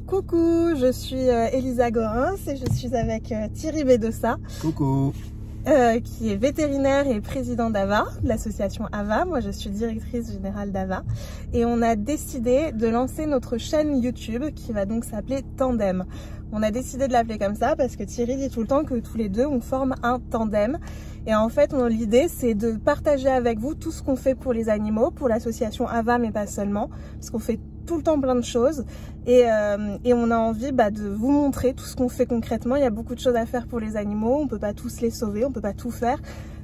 Coucou, je suis Elisa Gorins et je suis avec Thierry Bedossa. Coucou. Qui est vétérinaire et président d'AVA, de l'association AVA. Moi, je suis directrice générale d'AVA. Et on a décidé de lancer notre chaîne YouTube qui va donc s'appeler Tandem. On a décidé de l'appeler comme ça parce que Thierry dit tout le temps que tous les deux, on forme un tandem. Et en fait, l'idée, c'est de partager avec vous tout ce qu'on fait pour les animaux, pour l'association AVA, mais pas seulement, parce qu'on fait tout le temps plein de choses. Et on a envie de vous montrer tout ce qu'on fait concrètement. Il y a beaucoup de choses à faire pour les animaux. On peut pas tous les sauver, on peut pas tout faire.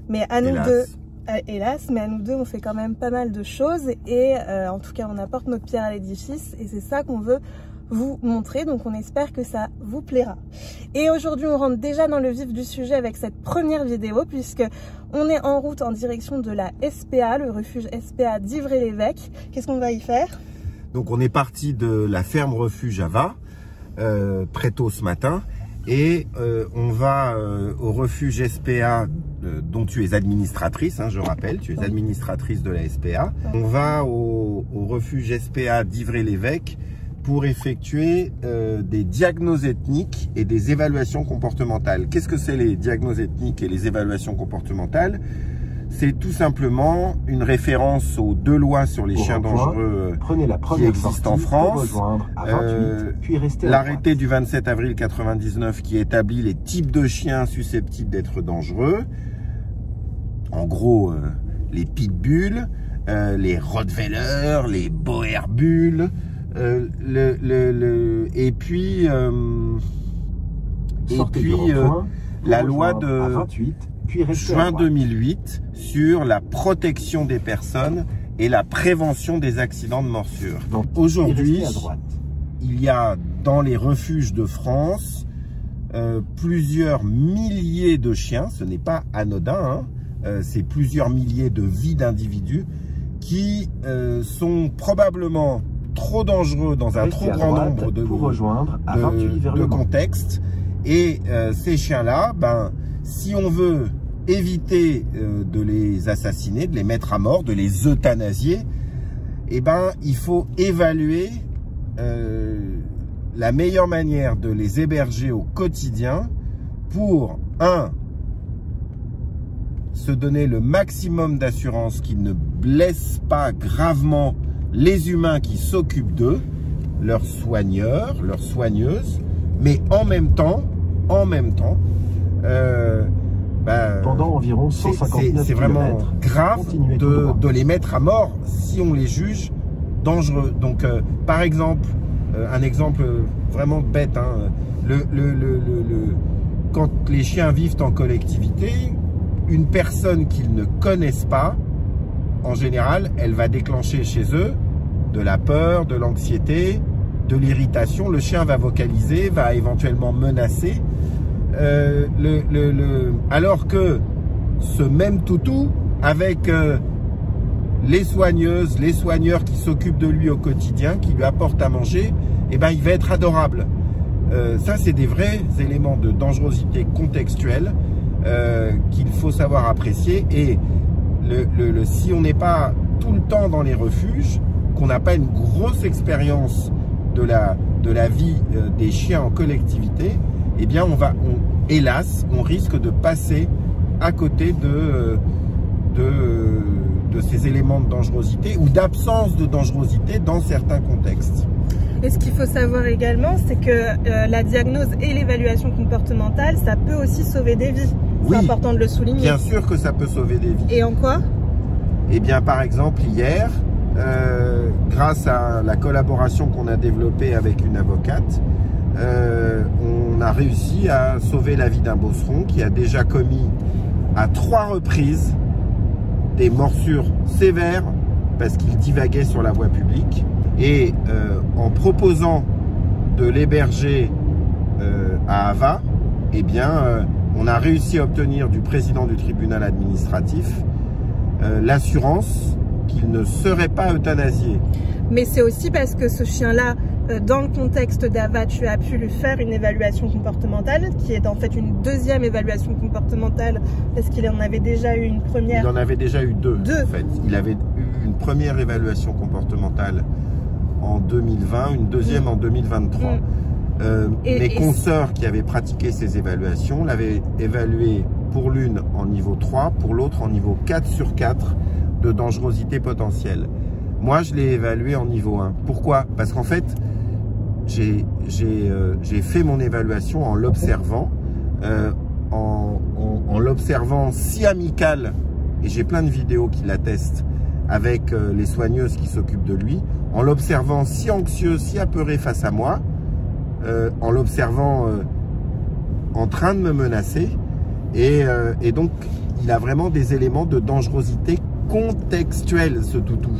Mais à nous deux, hélas, mais à nous deux, on fait quand même pas mal de choses. Et en tout cas, on apporte notre pierre à l'édifice. Et c'est ça qu'on veut vous montrer, donc on espère que ça vous plaira. Et aujourd'hui on rentre déjà dans le vif du sujet avec cette première vidéo, puisque on est en route en direction de la SPA, le refuge SPA d'Ivry-l'Évêque. Qu'est-ce qu'on va y faire? Donc on est parti de la ferme refuge AVA très tôt ce matin et on va au refuge SPA dont tu es administratrice, je rappelle, tu es administratrice de la SPA. On va au refuge SPA d'Ivry-l'Évêque pour effectuer des diagnostics ethniques et des évaluations comportementales. Qu'est-ce que c'est les diagnostics ethniques et les évaluations comportementales? C'est tout simplement une référence aux deux lois sur les chiens dangereux qui existent en France. L'arrêté du 27 avril 99 qui établit les types de chiens susceptibles d'être dangereux. En gros, les pitbulls, les rottweilers, les boer bulls, et puis la loi de juin 2008 sur la protection des personnes et la prévention des accidents de morsure. Aujourd'hui, il y a dans les refuges de France plusieurs milliers de chiens, ce n'est pas anodin, c'est plusieurs milliers de vies d'individus qui sont probablement trop dangereux dans un trop grand nombre de contextes. Et ces chiens-là, si on veut éviter de les assassiner, de les mettre à mort, de les euthanasier, il faut évaluer la meilleure manière de les héberger au quotidien pour, se donner le maximum d'assurance qu'ils ne blessent pas gravement les humains qui s'occupent d'eux, leurs soigneurs, leurs soigneuses, mais en même temps, pendant environ 159 c'est vraiment grave de les mettre à mort si on les juge dangereux. Donc, par exemple, un exemple vraiment bête, quand les chiens vivent en collectivité, une personne qu'ils ne connaissent pas, en général, elle va déclencher chez eux de la peur, de l'anxiété, de l'irritation. Le chien va vocaliser, va éventuellement menacer. Alors que ce même toutou, avec les soigneuses, les soigneurs qui s'occupent de lui au quotidien, qui lui apportent à manger, il va être adorable. Ça, c'est des vrais éléments de dangerosité contextuelle qu'il faut savoir apprécier. Et si on n'est pas tout le temps dans les refuges, qu'on n'a pas une grosse expérience de la vie des chiens en collectivité, hélas, on risque de passer à côté de ces éléments de dangerosité ou d'absence de dangerosité dans certains contextes. Et ce qu'il faut savoir également, c'est que la diagnose et l'évaluation comportementale, ça peut aussi sauver des vies. C'est important de le souligner. Bien sûr que ça peut sauver des vies. Et en quoi? Par exemple, hier, grâce à la collaboration qu'on a développée avec une avocate, on a réussi à sauver la vie d'un bosseron qui a déjà commis à 3 reprises des morsures sévères parce qu'il divaguait sur la voie publique. Et en proposant de l'héberger à AVA, on a réussi à obtenir du président du tribunal administratif l'assurance qu'il ne serait pas euthanasié. Mais c'est aussi parce que ce chien-là, dans le contexte d'AVA, tu as pu lui faire une évaluation comportementale, qui est en fait une deuxième évaluation comportementale, parce qu'il en avait déjà eu une première. Il en avait déjà eu deux. En fait. Il avait eu une première évaluation comportementale en 2020, une deuxième en 2023. Mes consoeurs qui avaient pratiqué ces évaluations l'avaient évalué pour l'une en niveau 3, pour l'autre en niveau 4 sur 4 de dangerosité potentielle. Moi, je l'ai évalué en niveau 1. Pourquoi? Parce qu'en fait, j'ai fait mon évaluation en l'observant, en l'observant si amical, et j'ai plein de vidéos qui l'attestent, avec les soigneuses qui s'occupent de lui, en l'observant si anxieux, si apeuré face à moi, en l'observant en train de me menacer, et donc il a vraiment des éléments de dangerosité contextuelle, ce toutou.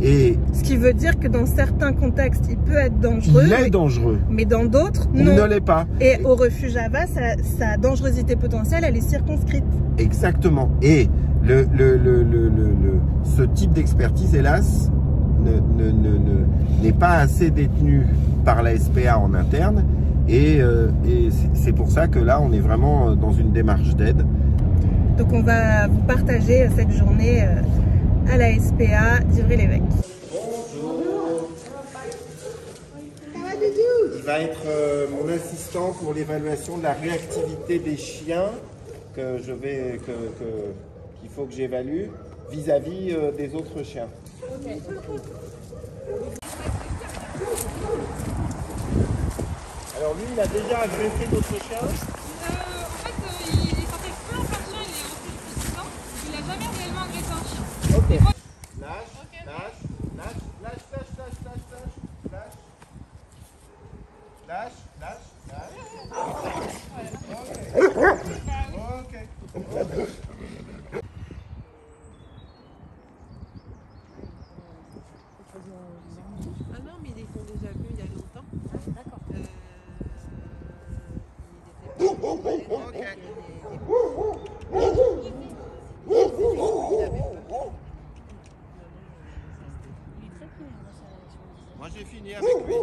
Et ce qui veut dire que dans certains contextes, il peut être dangereux. Il est dangereux. Mais dans d'autres, non. Il ne l'est pas. Et au refuge AVA, sa dangerosité potentielle, elle est circonscrite. Exactement. Et ce type d'expertise, hélas, n'est pas assez détenu par la SPA en interne. Et c'est pour ça que là, on est vraiment dans une démarche d'aide. Donc on va vous partager cette journée à la SPA d'Ivry-l'Évêque. Bonjour. Il va être mon assistant pour l'évaluation de la réactivité des chiens qu'il faut que j'évalue vis-à-vis des autres chiens. Okay. Alors lui, il a déjà agressé d'autres chiens? Okay. Lâche, lâche, lâche, lâche, lâche, lâche, lâche, lâche, lâche, lâche, lâche. Ok. Ah non, mais ils les ont déjà vus il y a longtemps. D'accord. Moi j'ai fini avec lui.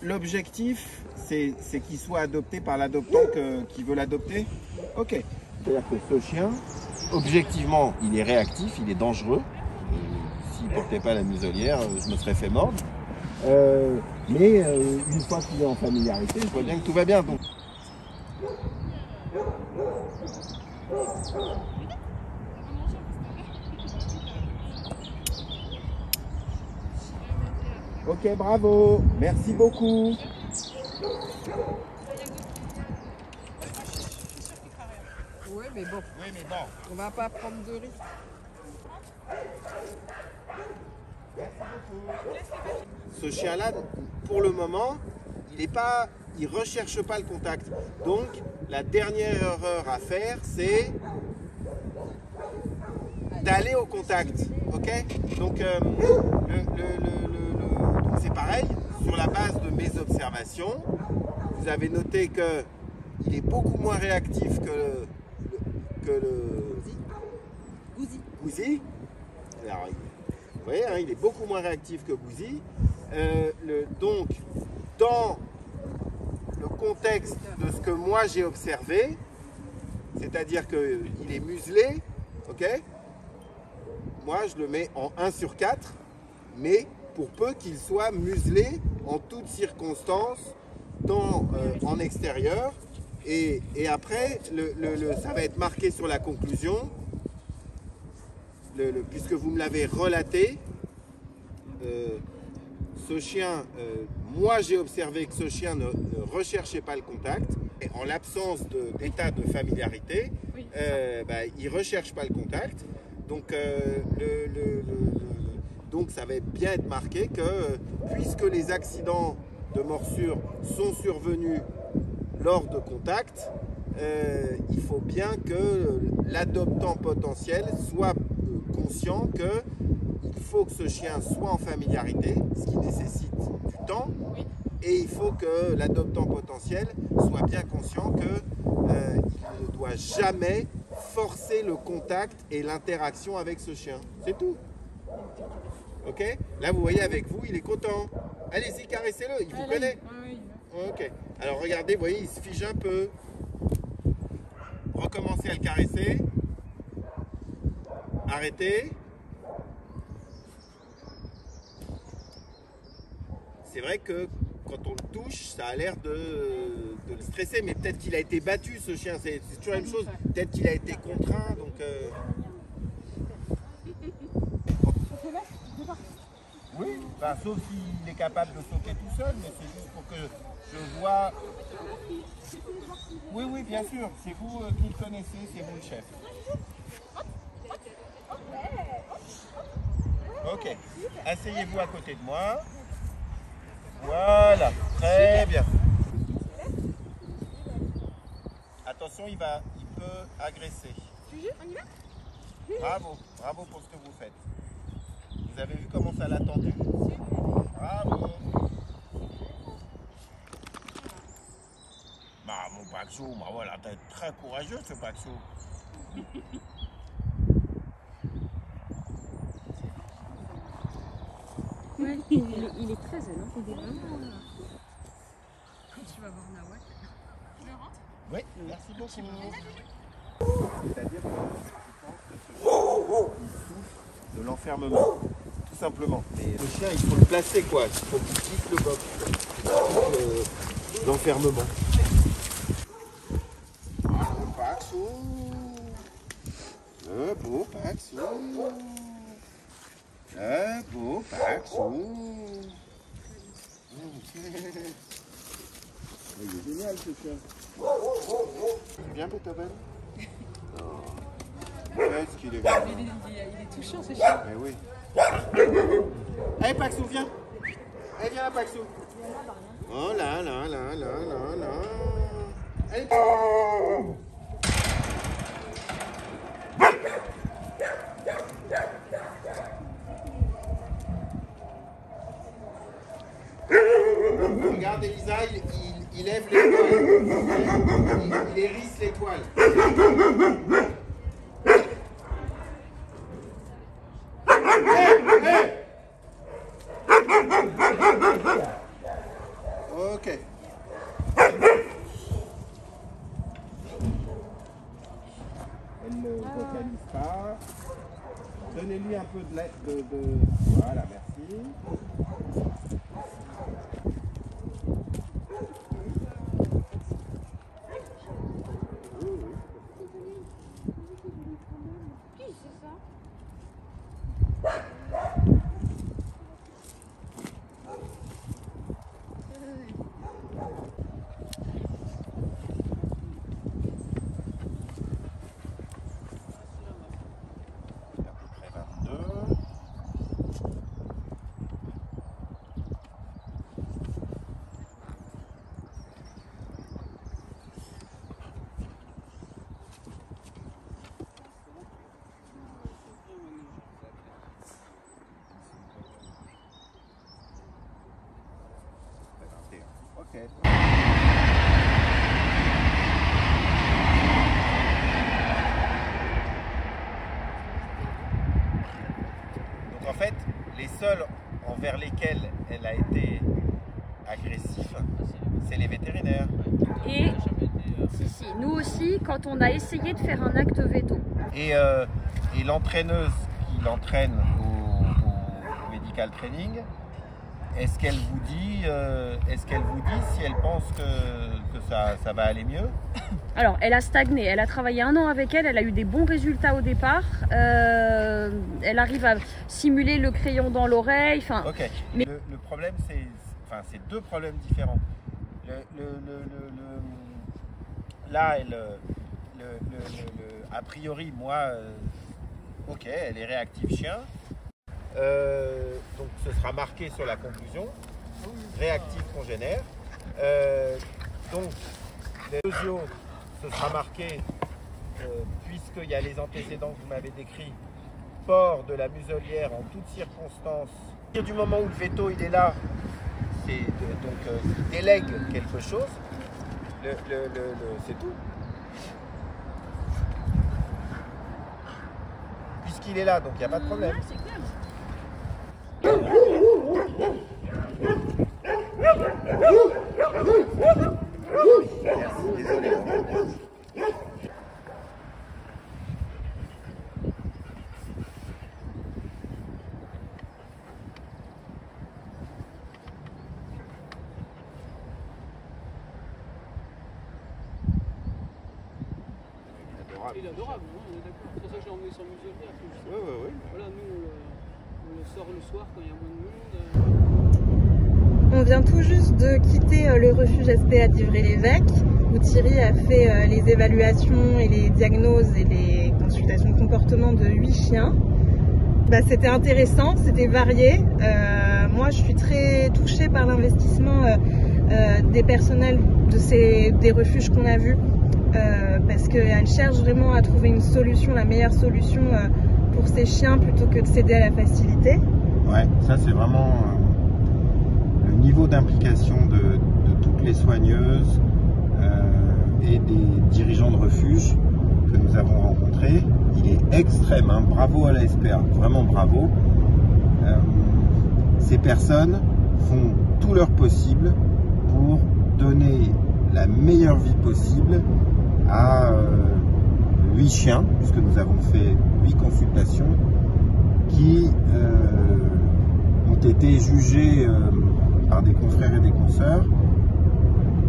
L'objectif, c'est qu'il soit adopté par l'adoptant qui veut l'adopter. Ok. C'est-à-dire que ce chien, objectivement, il est réactif, il est dangereux. S'il ne portait pas la muselière, je me serais fait mordre. Mais une fois qu'il est en familiarité, je vois bien que tout va bien. Donc. Ok, bravo. Merci beaucoup. Oui, mais bon. On va pas prendre de risques. Ce chien-là, pour le moment, il recherche pas le contact. Donc, la dernière erreur à faire, c'est d'aller au contact. Ok? Donc, c'est pareil. Sur la base de mes observations, vous avez noté qu'il est beaucoup moins réactif que le Gouzi. Alors, vous voyez, hein, il est beaucoup moins réactif que Gouzi. Donc, dans le contexte de ce que moi j'ai observé, c'est-à-dire qu'il est muselé, ok? Moi, je le mets en 1 sur 4, mais pour peu qu'il soit muselé en toutes circonstances, en extérieur. Et après, ça va être marqué sur la conclusion, puisque vous me l'avez relaté, ce chien, moi j'ai observé que ce chien ne recherchait pas le contact. Et en l'absence d'état de familiarité, oui, il ne recherche pas le contact. Donc, donc ça va bien être marqué que puisque les accidents de morsure sont survenus lors de contact, il faut bien que l'adoptant potentiel soit conscient qu'il faut que ce chien soit en familiarité, ce qui nécessite du temps, oui. Et il faut que l'adoptant potentiel soit bien conscient qu'il ne doit jamais forcer le contact et l'interaction avec ce chien. C'est tout. Ok? Là, vous voyez avec vous, il est content. Allez-y, caressez-le, il vous connaît. Oui. Ok. Alors regardez, vous voyez, il se fige un peu. Recommencez à le caresser. Arrêtez. c'est vrai que quand on le touche, ça a l'air de le stresser, mais peut-être qu'il a été battu, ce chien, c'est toujours la même chose. Peut-être qu'il a été contraint, donc... Oui, enfin, sauf s'il est capable de sauter tout seul, mais c'est juste pour que je vois... Oui, oui, bien sûr, c'est vous qui le connaissez, c'est vous le chef. Ok, asseyez-vous à côté de moi. Voilà, très bien. Attention, il peut agresser. On y va? Bravo, bravo pour ce que vous faites. Vous avez vu comment ça l'a tendu? Bravo. Bah, mon Paxo, bah voilà, t'es très courageux ce Paxo. Ouais, il est très zen. Hein. Tu vas voir Nawak. Je rentre? Oui, merci beaucoup. C'est-à-dire que je pense que ce chien souffre de l'enfermement, tout simplement. Et le chien, il faut le placer quoi, il faut qu'il quitte le box, l'enfermement. Beau Paxo, beau Paxo, beau Paxo. Il est génial ce chien. C'est bien Beethoven? Est-ce qu'il est bien? Il est touchant ce chien. Mais oui. Allez Paxo, viens. Allez, viens Paxo. Oh là là là là là là. Allez. Regarde Elisa, il lève les poils. Il hérisse les poils. Ok. Elle ne vocalise pas. Donnez-lui un peu de l'aide Voilà, merci. Donc en fait, les seuls envers lesquels elle a été agressive, c'est les vétérinaires. Et si, nous aussi, quand on a essayé de faire un acte veto. Et l'entraîneuse qui l'entraîne au medical training, est-ce qu'elle vous dit si elle pense que ça va aller mieux? Alors, elle a stagné. Elle a travaillé 1 an avec elle. Elle a eu des bons résultats au départ. Elle arrive à simuler le crayon dans l'oreille. Enfin, ok. Mais le problème, c'est 2 problèmes différents. Là, a priori, moi, ok, elle est réactive chien. Donc ce sera marqué sur la conclusion, réactif congénère. Donc les audios, ce sera marqué, puisqu'il y a les antécédents que vous m'avez décrits, port de la muselière en toutes circonstances. À partir du moment où le veto il est là, il délègue quelque chose, c'est tout. Puisqu'il est là, donc il n'y a pas de problème. Merci, désolé. adorable. Il est adorable, ouais, on est d'accord. C'est pour ça que je l'ai emmené sans muselier. Oui. Voilà, nous, on le sort le soir quand il y a moins de monde. On vient tout juste de quitter le refuge SPA d'Ivry-l'Évêque, où Thierry a fait les évaluations et les diagnoses et les consultations de comportement de 8 chiens. Bah, c'était intéressant, c'était varié. Moi, je suis très touchée par l'investissement des personnels des refuges qu'on a vus, parce qu'elles cherchent vraiment à trouver une solution, la meilleure solution pour ces chiens, plutôt que de céder à la facilité. Ouais, ça c'est vraiment le niveau d'implication de toutes les soigneuses et des dirigeants de refuge que nous avons rencontrés. Il est extrême, hein. Bravo à la SPA, vraiment bravo. Ces personnes font tout leur possible pour donner la meilleure vie possible à 8 chiens, puisque nous avons fait 8 consultations, qui ont été jugés par des confrères et des consoeurs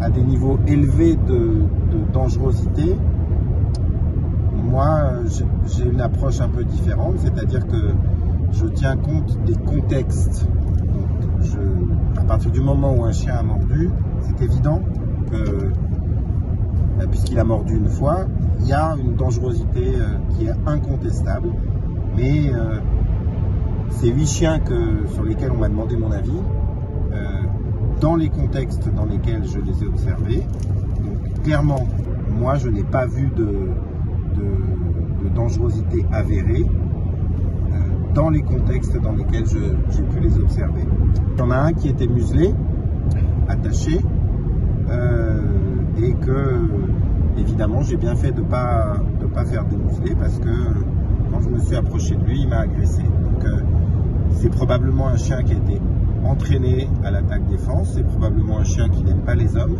à des niveaux élevés de dangerosité. Moi, j'ai une approche un peu différente, c'est-à-dire que je tiens compte des contextes. Donc, à partir du moment où un chien a mordu, c'est évident que, puisqu'il a mordu une fois, il y a une dangerosité qui est incontestable. Mais ces 8 chiens sur lesquels on m'a demandé mon avis, dans les contextes dans lesquels je les ai observés, donc clairement, moi je n'ai pas vu de dangerosité avérée dans les contextes dans lesquels j'ai pu les observer. Il y en a un qui était muselé, attaché, et que évidemment j'ai bien fait de pas faire démuseler, parce que quand je me suis approché de lui, il m'a agressé. Donc c'est probablement un chien qui a été entraîné à l'attaque-défense, c'est probablement un chien qui n'aime pas les hommes,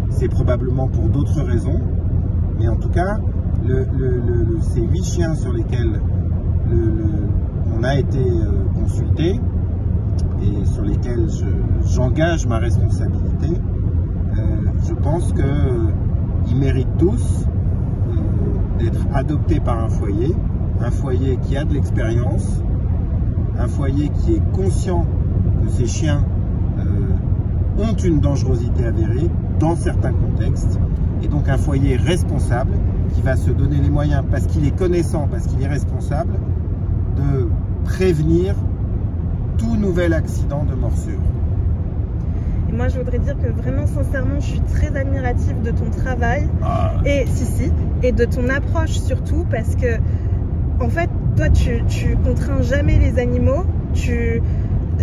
c'est probablement pour d'autres raisons, mais en tout cas, ces 8 chiens sur lesquels on a été consulté et sur lesquels j'engage ma responsabilité, je pense qu'ils méritent tous d'être adoptés par un foyer qui a de l'expérience, un foyer qui est conscient que ces chiens ont une dangerosité avérée dans certains contextes, et donc un foyer responsable qui va se donner les moyens, parce qu'il est connaissant, parce qu'il est responsable, de prévenir tout nouvel accident de morsure. Et moi, je voudrais dire que vraiment, sincèrement, je suis très admirative de ton travail et de ton approche surtout, parce que en fait, toi, tu contrains jamais les animaux.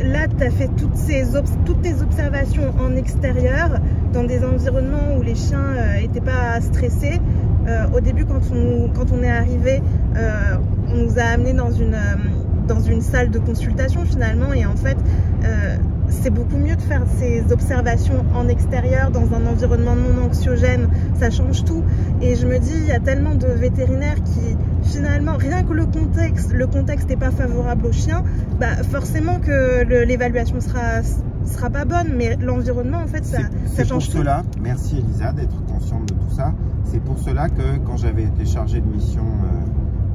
Là, tu as fait toutes tes observations en extérieur, dans des environnements où les chiens n'étaient pas stressés. Au début, quand on est arrivé, on nous a amenés dans une salle de consultation finalement, et en fait, c'est beaucoup mieux de faire ces observations en extérieur, dans un environnement non anxiogène. Ça change tout. Et je me dis, il y a tellement de vétérinaires qui, finalement, rien que le contexte n'est pas favorable aux chiens, bah forcément que l'évaluation sera pas bonne, mais l'environnement, en fait, ça change tout. C'est pour cela, merci Elisa d'être consciente de tout ça, c'est pour cela que quand j'avais été chargé de mission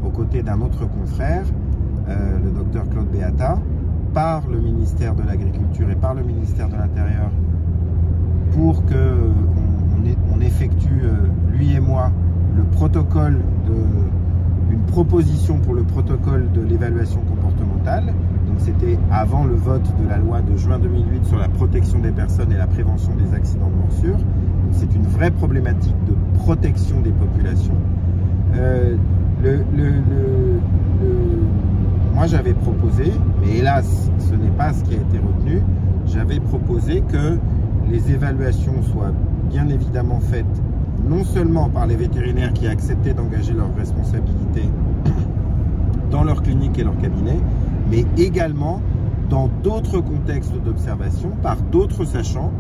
aux côtés d'un autre confrère, le docteur Claude Beata, par le ministère de l'Agriculture et par le ministère de l'Intérieur, pour qu'on effectue, lui et moi, le protocole une proposition pour le protocole de l'évaluation comportementale. Donc c'était avant le vote de la loi de juin 2008 sur la protection des personnes et la prévention des accidents de morsure. Donc c'est une vraie problématique de protection des populations. Moi j'avais proposé, mais hélas ce n'est pas ce qui a été retenu, j'avais proposé que les évaluations soient bien évidemment faites non seulement par les vétérinaires qui acceptaient d'engager leurs responsabilités dans leur clinique et leur cabinet, mais également dans d'autres contextes d'observation par d'autres sachants,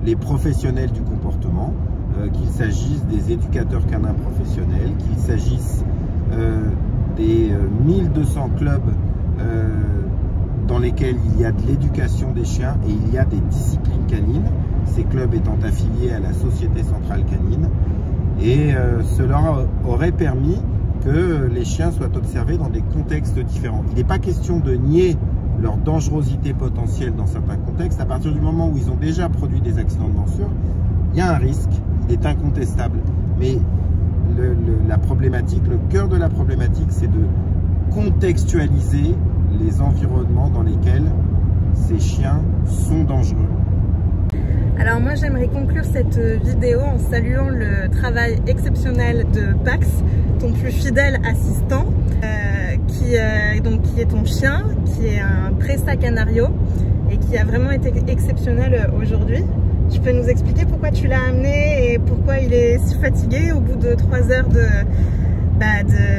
les professionnels du comportement, qu'il s'agisse des éducateurs canins professionnels, qu'il s'agisse des 1200 clubs dans lesquels il y a de l'éducation des chiens et il y a des disciplines canines, ces clubs étant affiliés à la Société Centrale Canine. Et cela aurait permis que les chiens soient observés dans des contextes différents. Il n'est pas question de nier leur dangerosité potentielle dans certains contextes. À partir du moment où ils ont déjà produit des accidents de morsure, il y a un risque, il est incontestable. Mais la problématique, le cœur de la problématique, c'est de contextualiser les environnements dans lesquels ces chiens sont dangereux. Alors moi j'aimerais conclure cette vidéo en saluant le travail exceptionnel de Pax, ton plus fidèle assistant, qui est ton chien, qui est un Presa Canario et qui a vraiment été exceptionnel aujourd'hui. Tu peux nous expliquer pourquoi tu l'as amené et pourquoi il est si fatigué au bout de 3 heures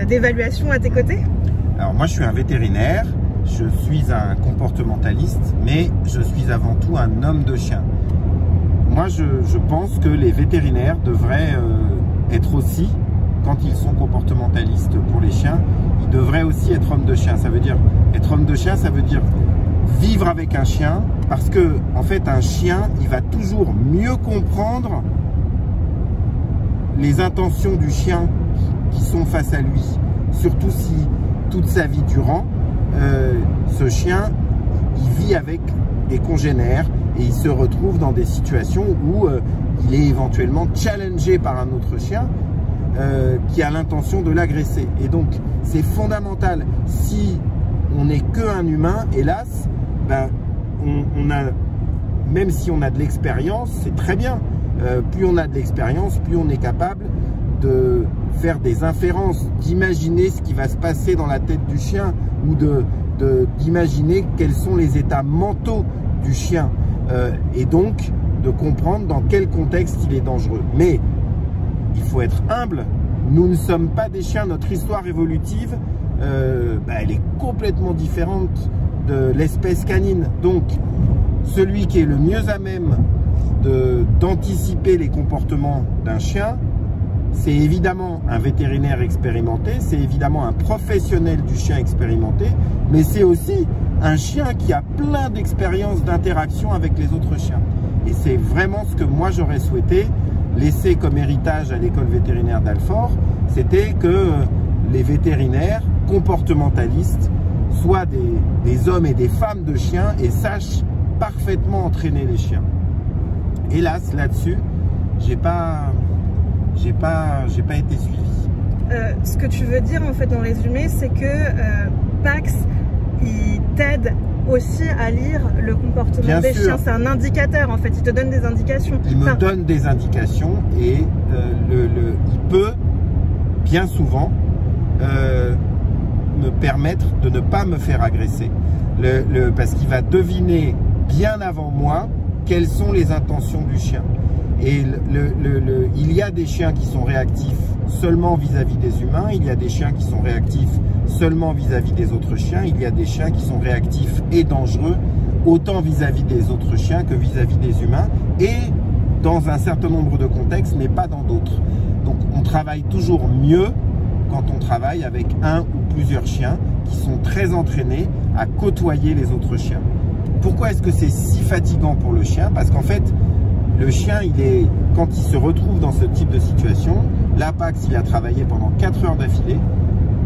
d'évaluation à tes côtés? Alors moi je suis un vétérinaire, je suis un comportementaliste, mais je suis avant tout un homme de chien. Moi je pense que les vétérinaires devraient être aussi, quand ils sont comportementalistes pour les chiens, ils devraient aussi être hommes de chien. Ça veut dire, être homme de chien, ça veut dire vivre avec un chien, parce que en fait un chien, il va toujours mieux comprendre les intentions du chien qui sont face à lui, surtout si toute sa vie durant, ce chien, il vit avec des congénères et il se retrouve dans des situations où il est éventuellement challengé par un autre chien qui a l'intention de l'agresser. Et donc c'est fondamental. Si on n'est qu'un humain, hélas, ben, même si on a de l'expérience, c'est très bien. Plus on a de l'expérience, plus on est capable de faire des inférences, d'imaginer ce qui va se passer dans la tête du chien ou d'imaginer quels sont les états mentaux du chien et donc de comprendre dans quel contexte il est dangereux. Mais il faut être humble, nous ne sommes pas des chiens, notre histoire évolutive elle est complètement différente de l'espèce canine. Donc celui qui est le mieux à même d'anticiper les comportements d'un chien, c'est évidemment un vétérinaire expérimenté, c'est évidemment un professionnel du chien expérimenté, mais c'est aussi un chien qui a plein d'expériences d'interaction avec les autres chiens. Et c'est vraiment ce que moi j'aurais souhaité laisser comme héritage à l'école vétérinaire d'Alfort, c'était que les vétérinaires comportementalistes soient des hommes et des femmes de chiens et sachent parfaitement entraîner les chiens. Hélas, là-dessus, j'ai pas été suivi. Ce que tu veux dire en fait en résumé, c'est que Pax, il t'aide aussi à lire le comportement des chiens. C'est un indicateur en fait, il te donne des indications. Il me donne des indications et il peut bien souvent me permettre de ne pas me faire agresser. Parce qu'il va deviner bien avant moi quelles sont les intentions du chien. Et il y a des chiens qui sont réactifs seulement vis-à-vis des humains, il y a des chiens qui sont réactifs seulement vis-à-vis des autres chiens, il y a des chiens qui sont réactifs et dangereux autant vis-à-vis des autres chiens que vis-à-vis des humains, et dans un certain nombre de contextes, mais pas dans d'autres. Donc on travaille toujours mieux quand on travaille avec un ou plusieurs chiens qui sont très entraînés à côtoyer les autres chiens. Pourquoi est-ce que c'est si fatigant pour le chien? Parce qu'en fait, le chien, quand il se retrouve dans ce type de situation, l'Apax, il a travaillé pendant 4 heures d'affilée.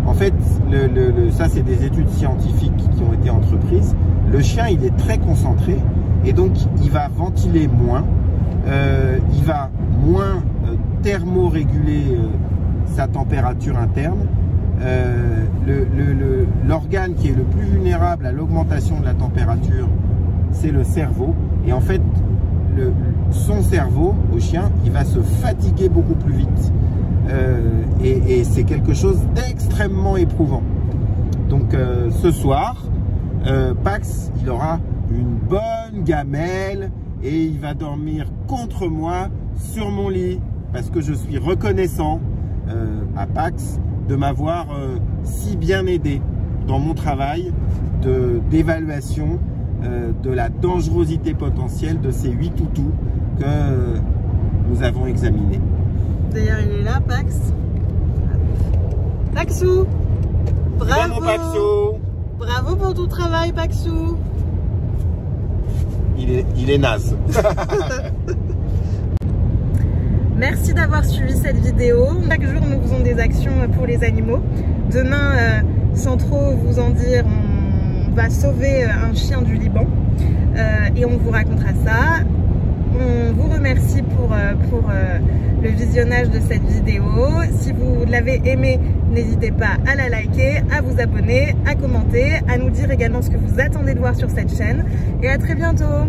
En fait, ça c'est des études scientifiques qui ont été entreprises. Le chien, il est très concentré et donc il va ventiler moins, il va moins thermoréguler sa température interne. L'organe qui est le plus vulnérable à l'augmentation de la température, c'est le cerveau. Et en fait, son cerveau, au chien, il va se fatiguer beaucoup plus vite. Et c'est quelque chose d'extrêmement éprouvant. Donc ce soir, Pax, il aura une bonne gamelle et il va dormir contre moi sur mon lit parce que je suis reconnaissant à Pax de m'avoir si bien aidé dans mon travail d'évaluation de la dangerosité potentielle de ces 8 toutous que nous avons examinés. D'ailleurs, il est là, Pax. Paxou, bravo. Bon, Paxou. Bravo pour ton travail, Paxou. Il est naze. Merci d'avoir suivi cette vidéo. Chaque jour, nous faisons des actions pour les animaux. Demain, sans trop vous en dire, on va sauver un chien du Liban et on vous racontera ça. On vous remercie pour le visionnage de cette vidéo. Si vous l'avez aimé, n'hésitez pas à la liker, à vous abonner, à commenter, à nous dire également ce que vous attendez de voir sur cette chaîne. Et à très bientôt!